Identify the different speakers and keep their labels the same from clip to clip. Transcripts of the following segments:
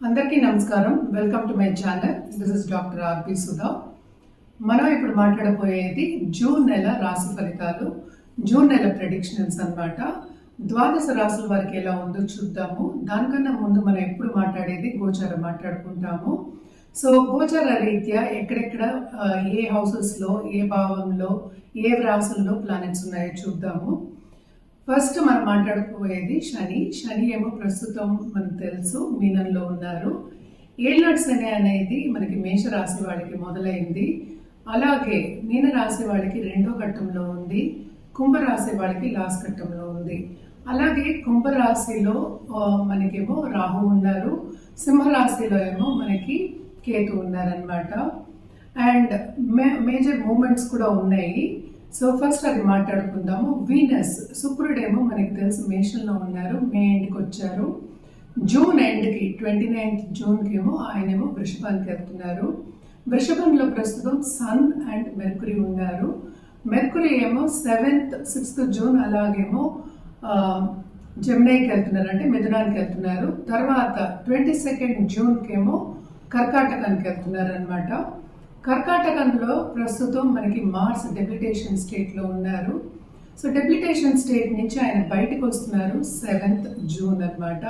Speaker 1: అందరికీ నమస్కారం. Welcome to my channel. This is doctor RP Sudha. మనం ఇప్పుడు మాట్లాడబోయేది జూన్ నెల రాశి ఫలితాలు, జూన్ నెల ప్రెడిక్షన్స్ అన్నమాట. ద్వాదశ రాశుల వారికి ఎలా ఉందో చూద్దాము. దానికన్నా ముందు మనం ఎప్పుడు మాట్లాడేది గోచారం మాట్లాడుకుంటాము. సో గోచార రీత్యా ఎక్కడెక్కడ ఏ హౌసెస్లో, ఏ భావంలో, ఏ రాశుల్లో ప్లానెట్స్ ఉన్నాయో చూద్దాము. ఫస్ట్ మనం మాట్లాడుకోబోయేది శని ఏమో ప్రస్తుతం మనకు తెలుసు మీనంలో ఉన్నారు. ఏళ్ళనాటి శని అనేది మనకి మేషరాశి వాళ్ళకి మొదలైంది. అలాగే మీనరాశి వాళ్ళకి రెండో ఘట్టంలో ఉంది, కుంభరాశి వాళ్ళకి లాస్ట్ ఘట్టంలో ఉంది. అలాగే కుంభరాశిలో మనకేమో రాహు ఉన్నారు, సింహరాశిలో ఏమో మనకి కేతు ఉన్నారనమాట. అండ్ మేజర్ మూమెంట్స్ కూడా ఉన్నాయి. సో ఫస్ట్ అది మాట్లాడుకుందాము. వీనస్, శుక్రుడేమో మనకి తెలుసు మేషంలో ఉన్నారు, మే ఎండ్కి వచ్చారు. జూన్ ఎండ్కి 29th జూన్కి ఏమో ఆయనేమో వృషభానికి వెళ్తున్నారు. వృషభంలో ప్రస్తుతం సన్ అండ్ మెర్కురీ ఉన్నారు. మెర్కురీ ఏమో 7th 6th జూన్ అలాగేమో జెమినైకి వెళ్తున్నారు, అంటే మిథునానికి వెళ్తున్నారు. తర్వాత 22nd జూన్కి ఏమో కర్కాటకానికి వెళ్తున్నారు అనమాట. కర్కాటకంలో ప్రస్తుతం మనకి మార్స్ డెప్లిటేషన్ స్టేట్లో ఉన్నారు. సో డెప్లిటేషన్ స్టేట్ నుంచి ఆయన బయటకు వస్తున్నారు 7th జూన్ అనమాట.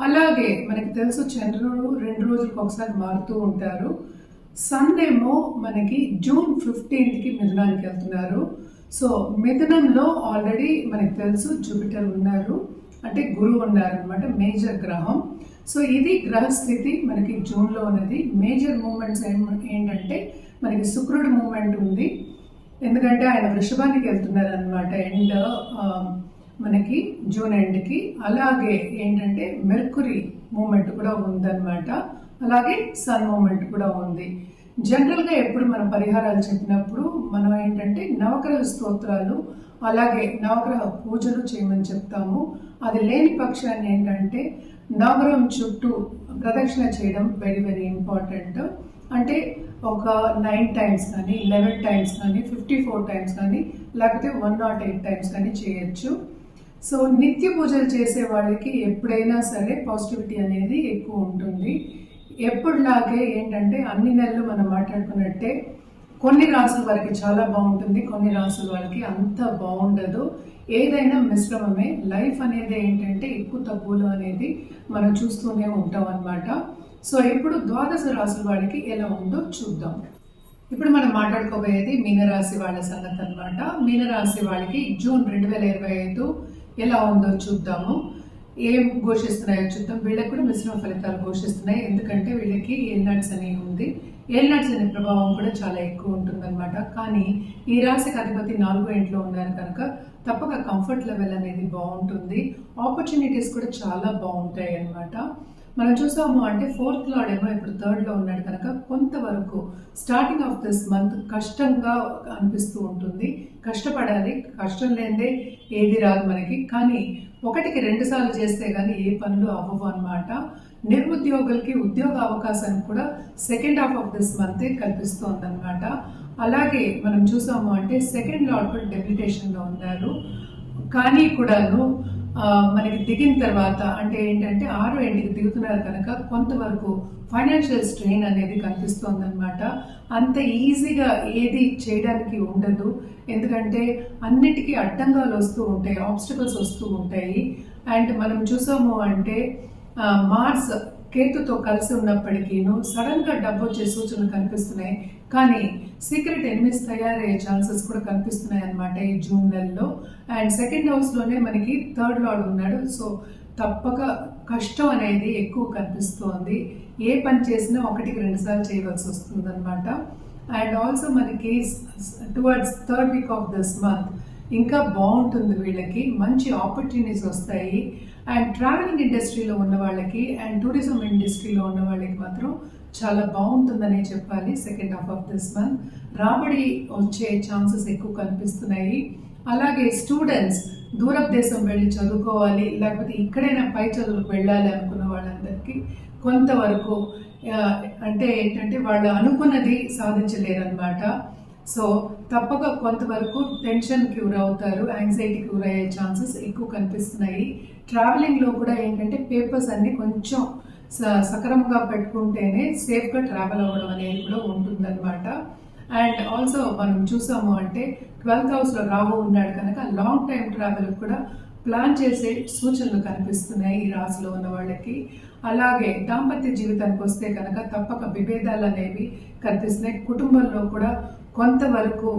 Speaker 1: అలాగే మనకి తెలుసు చంద్రుడు 2 రోజులకు ఒకసారి మారుతూ ఉంటారు. సన్ ఏమో మనకి జూన్ 15కి మిథునానికి వెళ్తున్నారు. సో మిథునంలో ఆల్రెడీ మనకి తెలుసు జూపిటర్ ఉన్నారు, అంటే గురువు ఉన్నారనమాట, మేజర్ గ్రహం. సో ఇది గ్రహస్థితి మనకి జూన్లో ఉన్నది. మేజర్ మూమెంట్స్ ఏంటంటే మనకి శుక్రుడు మూమెంట్ ఉంది, ఎందుకంటే ఆయన వృషభానికి వెళ్తున్నారు అనమాట ఎండ్ మనకి జూన్ ఎండ్కి. అలాగే ఏంటంటే మెర్కురీ మూమెంట్ కూడా ఉందన్నమాట, అలాగే సన్ మూమెంట్ కూడా ఉంది. జనరల్గా ఎప్పుడు మనం పరిహారాలు చెప్పినప్పుడు మనం ఏంటంటే నవగ్రహ స్తోత్రాలు అలాగే నవగ్రహ పూజలు చేయమని చెప్తాము. అది లేని పక్షాన్ని ఏంటంటే నవగ్రహం చుట్టూ ప్రదక్షిణ చేయడం వెరీ వెరీ ఇంపార్టెంట్. అంటే ఒక 9 టైమ్స్ కానీ 11 టైమ్స్ కానీ 54 టైమ్స్ కానీ లేకపోతే 108 టైమ్స్ కానీ చేయొచ్చు. సో నిత్య పూజలు చేసే వాళ్ళకి ఎప్పుడైనా సరే పాజిటివిటీ అనేది ఎక్కువ ఉంటుంది. ఎప్పుడులాగే ఏంటంటే అన్ని నెలలు మనం మాట్లాడుకున్నట్టే కొన్ని రాసుల వారికి చాలా బాగుంటుంది, కొన్ని రాసుల వారికి అంత బాగుండదు. ఏదైనా మిశ్రమమే. లైఫ్ అనేది ఏంటంటే ఎక్కువ తక్కువలు అనేది మనం చూస్తూనే ఉంటాం అన్నమాట. సో ఇప్పుడు ద్వాదశ రాసుల వాడికి ఎలా ఉందో చూద్దాం. ఇప్పుడు మనం మాట్లాడుకోబోయేది మీనరాశి వాళ్ళ సంగతి అనమాట. మీనరాశి వాళ్ళకి జూన్ 2025 ఎలా ఉందో చూద్దాము. ఏం ఘోషిస్తున్నాయో చూద్దాం. వీళ్ళకి కూడా మిశ్రమ ఫలితాలు ఘోషిస్తున్నాయి, ఎందుకంటే వీళ్ళకి ఏళ్ళనాటి శని ఉంది. ఏళ్ళనాటి శని ప్రభావం కూడా చాలా ఎక్కువ ఉంటుందన్నమాట. కానీ ఈ రాశికి అధిపతి 4వ ఇంట్లో ఉన్నారు కనుక తప్పక కంఫర్ట్ లెవెల్ అనేది బాగుంటుంది. ఆపర్చునిటీస్ కూడా చాలా బాగుంటాయి అన్నమాట. మనం చూసాము అంటే 4th లార్డ్ ఏమో ఇప్పుడు 3rd లో ఉన్నాడు కనుక కొంతవరకు స్టార్టింగ్ ఆఫ్ దిస్ మంత్ కష్టంగా అనిపిస్తూ ఉంటుంది. కష్టపడాలి, కష్టం లేదే ఏది రాదు మనకి. కానీ 1కి 2 సార్లు చేస్తే కానీ ఏ పనులు అవ్వవు అనమాట. నిరుద్యోగులకి ఉద్యోగ అవకాశాన్ని కూడా సెకండ్ హాఫ్ ఆఫ్ దిస్ మంతే కల్పిస్తోంది అనమాట. అలాగే మనం చూసాము అంటే 2nd లార్డ్ కూడా డెప్లిటేషన్లో ఉన్నారు. కానీ కూడాను మనకి దిగిన తర్వాత అంటే ఏంటంటే 6వ ఇంటికి దిగుతున్నారు కనుక కొంతవరకు ఫైనాన్షియల్ స్ట్రెయిన్ అనేది కనిపిస్తోంది అనమాట. అంత ఈజీగా ఏది చేయడానికి ఉండదు, ఎందుకంటే అన్నిటికీ అడ్డంగాలు వస్తూ ఉంటాయి, ఆబ్స్టికల్స్ వస్తూ ఉంటాయి. అండ్ మనం చూసాము అంటే మార్స్ కేతుతో కలిసి ఉన్నప్పటికీను సడన్గా డబ్బు వచ్చే సూచనలు కనిపిస్తున్నాయి. కానీ సీక్రెట్ ఎనిమిస్ తయారయ్యే ఛాన్సెస్ కూడా కనిపిస్తున్నాయి అన్నమాట ఈ జూన్ నెలలో. అండ్ 2nd హౌస్లోనే మనకి 3rd లార్డ్ ఉన్నాడు. సో తప్పక కష్టం అనేది ఎక్కువ కనిపిస్తోంది. ఏ పని చేసినా 1కి 2 సార్లు చేయవలసి వస్తుంది అనమాట. అండ్ ఆల్సో మనకి towards 3rd week off this month ఇంకా బాగుంటుంది. వీళ్ళకి మంచి ఆపర్చునిటీస్ వస్తాయి. అండ్ ట్రావెలింగ్ ఇండస్ట్రీలో ఉన్న వాళ్ళకి అండ్ టూరిజం ఇండస్ట్రీలో ఉన్న వాళ్ళకి మాత్రం చాలా బాగుంటుందనే చెప్పాలి. Second half of this month రాబడి వచ్చే ఛాన్సెస్ ఎక్కువ కనిపిస్తున్నాయి. అలాగే స్టూడెంట్స్ దూరపు దేశం వెళ్ళి చదువుకోవాలి, లేకపోతే ఇక్కడైనా పై చదువులకు వెళ్ళాలి అనుకున్న వాళ్ళందరికీ కొంతవరకు అంటే ఏంటంటే వాళ్ళు అనుకున్నది సాధించలేరన్నమాట. సో తప్పక కొంతవరకు టెన్షన్కి గురవుతారు, యాంగ్జైటీకి గురయ్యే ఛాన్సెస్ ఎక్కువ కనిపిస్తున్నాయి. ట్రావెలింగ్లో కూడా ఏంటంటే పేపర్స్ అన్నీ కొంచెం సక్రమంగా పెట్టుకుంటేనే సేఫ్గా ట్రావెల్ అవ్వడం అనేది కూడా ఉంటుందన్నమాట. అండ్ ఆల్సో మనం చూసాము అంటే 12th హౌస్లో రాహు ఉన్నాడు కనుక లాంగ్ టైం ట్రావెల్ కూడా ప్లాన్ చేసే సూచనలు కనిపిస్తున్నాయి ఈ రాశిలో ఉన్న వాళ్ళకి. అలాగే దాంపత్య జీవితానికి వస్తే కనుక తప్పక విభేదాలు అనేవి కనిపిస్తున్నాయి. కుటుంబంలో కూడా కొంతవరకు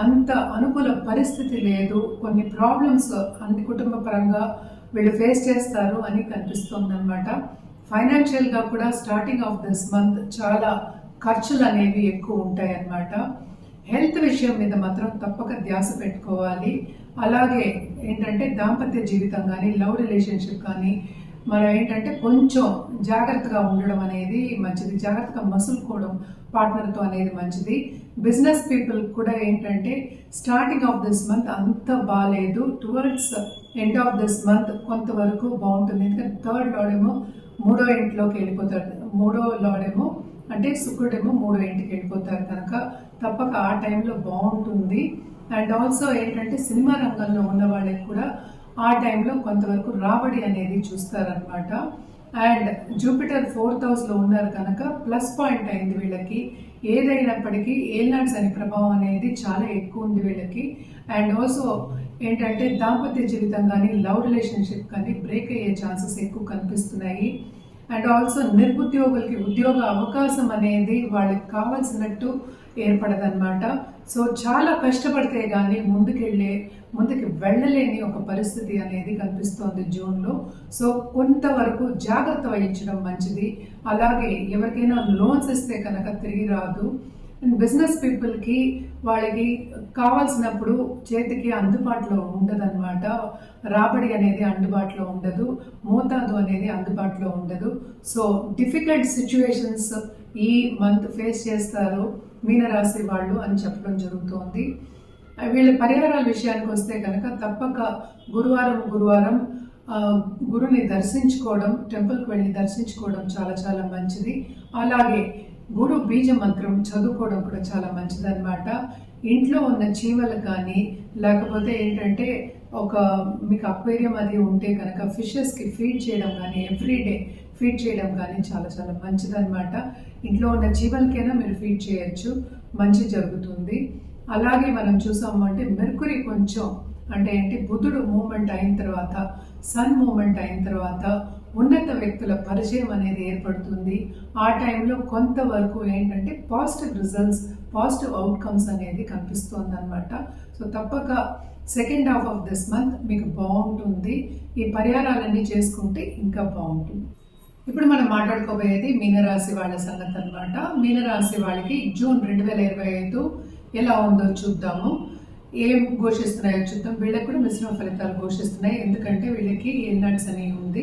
Speaker 1: అంత అనుకూల పరిస్థితి లేదు, కొన్ని ప్రాబ్లమ్స్ అన్ని కుటుంబ పరంగా వీళ్ళు ఫేస్ చేస్తారు అని కనిపిస్తుంది అనమాట. ఫైనాన్షియల్గా కూడా స్టార్టింగ్ ఆఫ్ దిస్ మంత్ చాలా ఖర్చులు అనేవి ఎక్కువ ఉంటాయి అన్నమాట. హెల్త్ విషయం మీద మాత్రం తప్పక ధ్యాస పెట్టుకోవాలి. అలాగే ఏంటంటే దాంపత్య జీవితం కానీ లవ్ రిలేషన్షిప్ కానీ మనం ఏంటంటే కొంచెం జాగ్రత్తగా ఉండడం అనేది మంచిది, జాగ్రత్తగా మసులుకోవడం పార్ట్నర్తో అనేది మంచిది. బిజినెస్ పీపుల్ కూడా ఏంటంటే స్టార్టింగ్ ఆఫ్ దిస్ మంత్ అంత బాగాలేదు, towards end of this month కొంతవరకు బాగుంటుంది. ఎందుకంటే థర్డ్ లార్డేమో 3వ ఇంట్లోకి వెళ్ళిపోతాడు, 3వ లార్డేమో అంటే శుక్రుడేమో 3వ ఇంటికి వెళ్ళిపోతారు కనుక తప్పక ఆ టైంలో బాగుంటుంది. అండ్ ఆల్సో ఏంటంటే సినిమా రంగంలో ఉన్న వాళ్ళకి కూడా ఆ టైంలో కొంతవరకు రాబడి అనేది చూస్తారనమాట. అండ్ జూపిటర్ 4th హౌస్లో ఉన్నారు కనుక ప్లస్ పాయింట్ అయింది వీళ్ళకి. ఏదైనప్పటికీ ఏల్నాడ్స్ అనే ప్రభావం అనేది చాలా ఎక్కువ ఉంది వీళ్ళకి. అండ్ ఆల్సో ఏంటంటే దాంపత్య జీవితం కానీ లవ్ రిలేషన్షిప్ కానీ బ్రేక్ అయ్యే ఛాన్సెస్ ఎక్కువ కనిపిస్తున్నాయి. అండ్ ఆల్సో నిరుద్యోగులకి ఉద్యోగ అవకాశం అనేది వాళ్ళకి కావాల్సినట్టు ఏర్పడదన్నమాట. సో చాలా కష్టపడితే కానీ ముందుకి వెళ్ళలేని ఒక పరిస్థితి అనేది కనిపిస్తోంది జూన్లో. సో కొంతవరకు జాగ్రత్త వహించడం మంచిది. అలాగే ఎవరికైనా లోన్స్ ఇస్తే కనుక తిరిగి రాదు. అండ్ బిజినెస్ పీపుల్కి వాళ్ళకి కావాల్సినప్పుడు చేతికి అందుబాటులో ఉండదన్నమాట. రాబడి అనేది అందుబాటులో ఉండదు, మోతాదు అనేది అందుబాటులో ఉండదు. సో డిఫికల్ట్ సిచ్యువేషన్స్ ఈ మంత్ ఫేస్ చేస్తారు మీనరాశి వాళ్ళు అని చెప్పడం జరుగుతోంది. వీళ్ళ పరిహారాల విషయానికి వస్తే కనుక తప్పక గురువారం గురుని దర్శించుకోవడం, టెంపుల్కి వెళ్ళి దర్శించుకోవడం చాలా చాలా మంచిది. అలాగే గురు బీజ మంత్రం చదువుకోవడం కూడా చాలా మంచిది అనమాట. ఇంట్లో ఉన్న చీమలు కానీ లేకపోతే ఏంటంటే మీకు అక్వేరియం అది ఉంటే కనుక ఫిషెస్కి ఫీడ్ చేయడం కానీ ఎవ్రీడే ఫీడ్ చేయడం కానీ చాలా చాలా మంచిదన్నమాట. ఇంట్లో ఉన్న చీమలకైనా మీరు ఫీడ్ చేయొచ్చు, మంచి జరుగుతుంది. అలాగే మనం చూసాము అంటే మెర్కురీ కొంచెం అంటే ఏంటి బుధుడు మూమెంట్ అయిన తర్వాత, సన్ మూమెంట్ అయిన తర్వాత ఉన్నత వ్యక్తుల పరిచయం అనేది ఏర్పడుతుంది. ఆ టైంలో కొంతవరకు ఏంటంటే పాజిటివ్ రిజల్ట్స్, పాజిటివ్ అవుట్కమ్స్ అనేది కనిపిస్తుంది అనమాట. సో తప్పక second half of this month మీకు బాగుంటుంది. ఈ పరిహారాలన్నీ చేసుకుంటే ఇంకా బాగుంటుంది. ఇప్పుడు మనం మాట్లాడుకోబోయేది మీనరాశి వాళ్ళ సంగతి అనమాట. మీనరాశి వాళ్ళకి జూన్ 2025 ఎలా ఉందో చూద్దాము. ఏం ఘోషిస్తున్నాయో చూద్దాం. వీళ్ళకి కూడా మిశ్రమ ఫలితాలు ఘోషిస్తున్నాయి. ఎందుకంటే వీళ్ళకి ఏల్నాడ్స్ అనేవి ఉంది.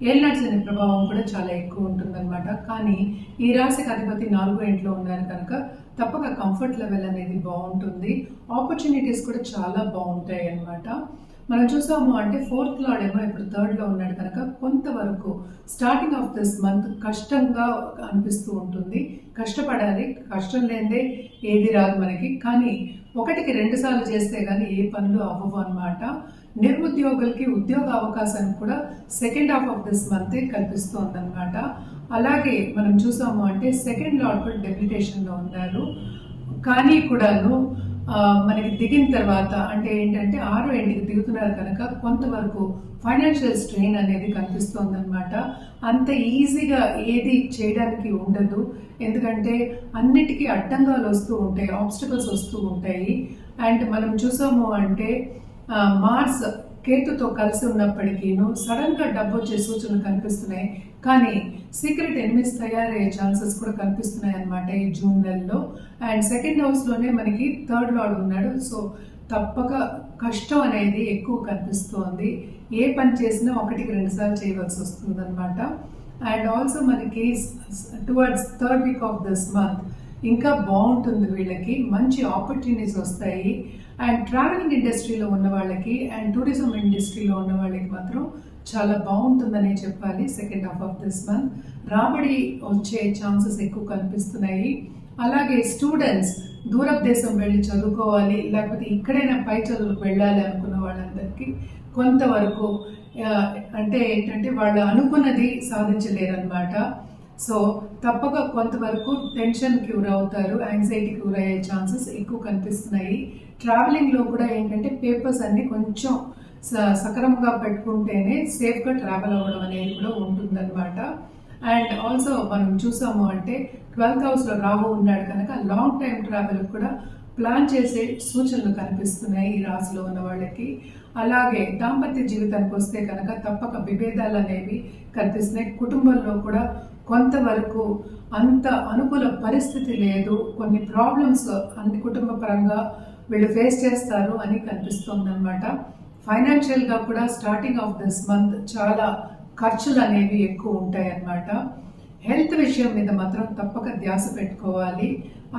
Speaker 1: ఏల్నాడ్స్ అనే ప్రభావం కూడా చాలా ఎక్కువ ఉంటుందన్నమాట. కానీ ఈ రాశికి అధిపతి 4వ ఇంట్లో ఉన్నారు కనుక తప్పక కంఫర్ట్ లెవెల్ అనేది బాగుంటుంది. ఆపర్చునిటీస్ కూడా చాలా బాగుంటాయి అన్నమాట. మనం చూసాము అంటే 4th లార్డ్ ఏమో ఇప్పుడు 3rd లో ఉన్నాడు కనుక కొంతవరకు స్టార్టింగ్ ఆఫ్ దిస్ మంత్ కష్టంగా అనిపిస్తూ ఉంటుంది. కష్టపడాలి, కష్టం లేదే ఏది రాదు మనకి. కానీ 1కి 2 సార్లు చేస్తే కానీ ఏ పనులు అవ్వవు అనమాట. నిరుద్యోగులకి ఉద్యోగ అవకాశాన్ని కూడా సెకండ్ హాఫ్ ఆఫ్ దిస్ మంతే కల్పిస్తోంది అనమాట. అలాగే మనం చూసాము అంటే 2nd లార్డ్ కూడా డెబిలిటేషన్లో ఉన్నారు. కానీ కూడాను మనకి దిగిన తర్వాత అంటే ఏంటంటే 6వ ఇంటికి దిగుతున్నారు కనుక కొంతవరకు ఫైనాన్షియల్ స్ట్రెయిన్ అనేది కనిపిస్తోంది అనమాట. అంత ఈజీగా ఏది చేయడానికి ఉండదు. ఎందుకంటే అన్నిటికీ అడ్డంగాలు వస్తూ ఉంటాయి, ఆబ్స్టికల్స్ వస్తూ ఉంటాయి. అండ్ మనం చూసాము అంటే మార్స్ కేతుతో కలిసి ఉన్నప్పటికీను సడన్గా డబ్బు వచ్చే సూచనలు కనిపిస్తున్నాయి. కానీ సీక్రెట్ ఎనిమిస్ తయారయ్యే ఛాన్సెస్ కూడా కనిపిస్తున్నాయి అన్నమాట ఈ జూన్ నెలలో. అండ్ 2nd హౌస్లోనే మనకి 3rd లార్డ్ ఉన్నాడు. సో తప్పక కష్టం అనేది ఎక్కువ కనిపిస్తోంది. ఏ పని చేసినా 1కి 2 సార్లు చేయవలసి వస్తుంది అనమాట. అండ్ ఆల్సో మనకి towards 3rd week off this month ఇంకా బాగుంటుంది. వీళ్ళకి మంచి ఆపర్చునిటీస్ వస్తాయి. అండ్ ట్రావెలింగ్ ఇండస్ట్రీలో ఉన్న వాళ్ళకి అండ్ టూరిజం ఇండస్ట్రీలో ఉన్న వాళ్ళకి మాత్రం చాలా బాగుంటుందనే చెప్పాలి. Second half of this month రాబడి వచ్చే ఛాన్సెస్ ఎక్కువ కనిపిస్తున్నాయి. అలాగే స్టూడెంట్స్ దూరపు దేశం వెళ్ళి చదువుకోవాలి, లేకపోతే ఇక్కడైనా పై చదువులకు వెళ్ళాలి అనుకున్న వాళ్ళందరికీ కొంతవరకు అంటే ఏంటంటే వాళ్ళు అనుకున్నది సాధించలేరన్నమాట. సో తప్పక కొంతవరకు టెన్షన్కి గురవుతారు, యాంగ్జైటీకి గురయ్యే ఛాన్సెస్ ఎక్కువ కనిపిస్తున్నాయి. ట్రావెలింగ్లో కూడా ఏంటంటే పేపర్స్ అన్ని కొంచెం సక్రమంగా పెట్టుకుంటేనే సేఫ్గా ట్రావెల్ అవ్వడం అనేది కూడా ఉంటుందన్నమాట. అండ్ ఆల్సో మనం చూసాము అంటే 12th హౌస్లో రాహు ఉన్నాడు కనుక లాంగ్ టైం ట్రావెల్ కూడా ప్లాన్ చేసే సూచనలు కనిపిస్తున్నాయి ఈ రాశిలో ఉన్న వాళ్ళకి. అలాగే దాంపత్య జీవితానికి వస్తే కనుక తప్పక విభేదాలు అనేవి కనిపిస్తున్నాయి. కుటుంబంలో కూడా కొంతవరకు అంత అనుకూల పరిస్థితి లేదు, కొన్ని ప్రాబ్లమ్స్ అన్ని కుటుంబ పరంగా వీళ్ళు ఫేస్ చేస్తారు అని కనిపిస్తుంది అనమాట. ఫైనాన్షియల్గా కూడా స్టార్టింగ్ ఆఫ్ దిస్ మంత్ చాలా ఖర్చులు అనేవి ఎక్కువ ఉంటాయి అన్నమాట. హెల్త్ విషయం మీద మాత్రం తప్పక ధ్యాస పెట్టుకోవాలి.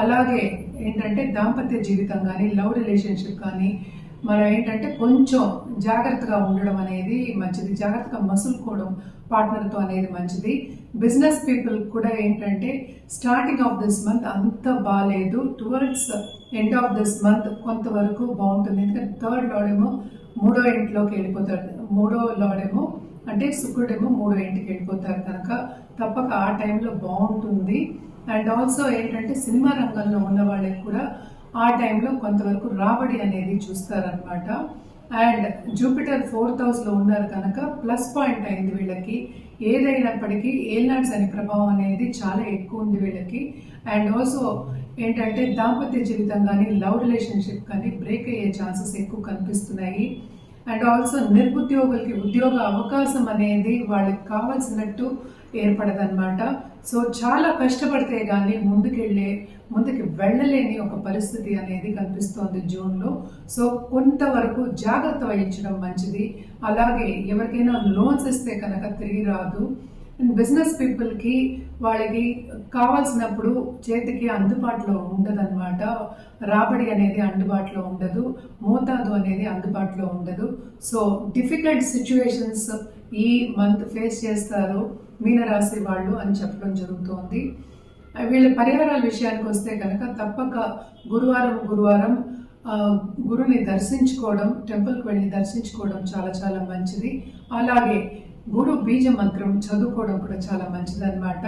Speaker 1: అలాగే ఏంటంటే దాంపత్య జీవితం కానీ లవ్ రిలేషన్షిప్ కానీ మనం ఏంటంటే కొంచెం జాగ్రత్తగా ఉండడం అనేది మంచిది, జాగ్రత్తగా మసులుకోవడం పార్ట్నర్తో అనేది మంచిది. బిజినెస్ పీపుల్ కూడా ఏంటంటే స్టార్టింగ్ ఆఫ్ దిస్ మంత్ అంత బాగాలేదు, towards end of this month కొంతవరకు బాగుంటుంది. ఎందుకంటే థర్డ్ లార్డేమో మూడో ఇంట్లోకి వెళ్ళిపోతారు, మూడో లార్డేమో అంటే శుక్రుడేమో మూడో ఇంటికి వెళ్ళిపోతారు కనుక తప్పక ఆ టైంలో బాగుంటుంది. అండ్ ఆల్సో ఏంటంటే సినిమా రంగంలో ఉన్న వాళ్ళకి కూడా ఆ టైంలో కొంతవరకు రాబడి అనేది చూస్తారనమాట. అండ్ జూపిటర్ 4th హౌస్లో ఉన్నారు కనుక ప్లస్ పాయింట్ అయింది వీళ్ళకి. ఏదైనప్పటికీ ఏల్నాడ్స్ అనే ప్రభావం అనేది చాలా ఎక్కువ ఉంది వీళ్ళకి. అండ్ ఆల్సో ఏంటంటే దాంపత్య జీవితం కానీ లవ్ రిలేషన్షిప్ కానీ బ్రేక్ అయ్యే ఛాన్సెస్ ఎక్కువ కనిపిస్తున్నాయి. అండ్ ఆల్సో నిరుద్యోగులకి ఉద్యోగ అవకాశం అనేది వాళ్ళకి కావాల్సినట్టు ఏర్పడదన్నమాట. సో చాలా కష్టపడితే కానీ ముందుకి వెళ్ళలేని ఒక పరిస్థితి అనేది కనిపిస్తోంది జూన్లో. సో కొంతవరకు జాగ్రత్త వహించడం మంచిది. అలాగే ఎవరికైనా లోన్స్ ఇస్తే కనుక తిరిగి రాదు. బిజినెస్ పీపుల్కి వాళ్ళకి కావాల్సినప్పుడు చేతికి అందుబాటులో ఉండదన్నమాట. రాబడి అనేది అందుబాటులో ఉండదు, మోతాదు అనేది అందుబాటులో ఉండదు. సో డిఫికల్ట్ సిచ్యువేషన్స్ ఈ మంత్ ఫేస్ చేస్తారు మీనరాశి వాళ్ళు అని చెప్పడం జరుగుతోంది. వీళ్ళ పరిహారాల విషయానికి వస్తే కనుక తప్పక గురువారం గురుని దర్శించుకోవడం, టెంపుల్కి వెళ్ళి దర్శించుకోవడం చాలా చాలా మంచిది. అలాగే గురు బీజ మంత్రం చదువుకోవడం కూడా చాలా మంచిది అనమాట.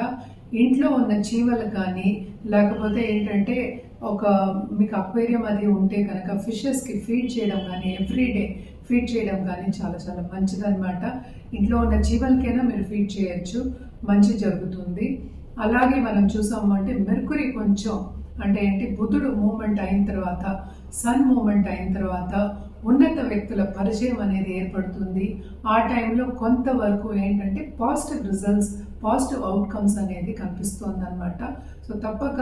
Speaker 1: ఇంట్లో ఉన్న చీమలు కానీ లేకపోతే ఏంటంటే మీకు అక్వేరియం అది ఉంటే కనుక ఫిషెస్కి ఫీడ్ చేయడం కానీ ఎవ్రీడే ఫీడ్ చేయడం కానీ చాలా చాలా మంచిదన్నమాట. ఇంట్లో ఉన్న చీమలకైనా మీరు ఫీడ్ చేయొచ్చు, మంచి జరుగుతుంది. అలాగే మనం చూసాము అంటే మెర్కురీ కొంచెం అంటే ఏంటి బుధుడు మూమెంట్ అయిన తర్వాత, సన్ మూమెంట్ అయిన తర్వాత ఉన్నత వ్యక్తుల పరిచయం అనేది ఏర్పడుతుంది. ఆ టైంలో కొంతవరకు ఏంటంటే పాజిటివ్ రిజల్ట్స్, పాజిటివ్ అవుట్కమ్స్ అనేది కనిపిస్తుంది అనమాట. సో తప్పక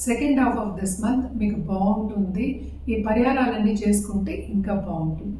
Speaker 1: second half of this month మీకు బాగుంటుంది. ఈ పరిహారాలన్నీ చేసుకుంటే ఇంకా బాగుంటుంది.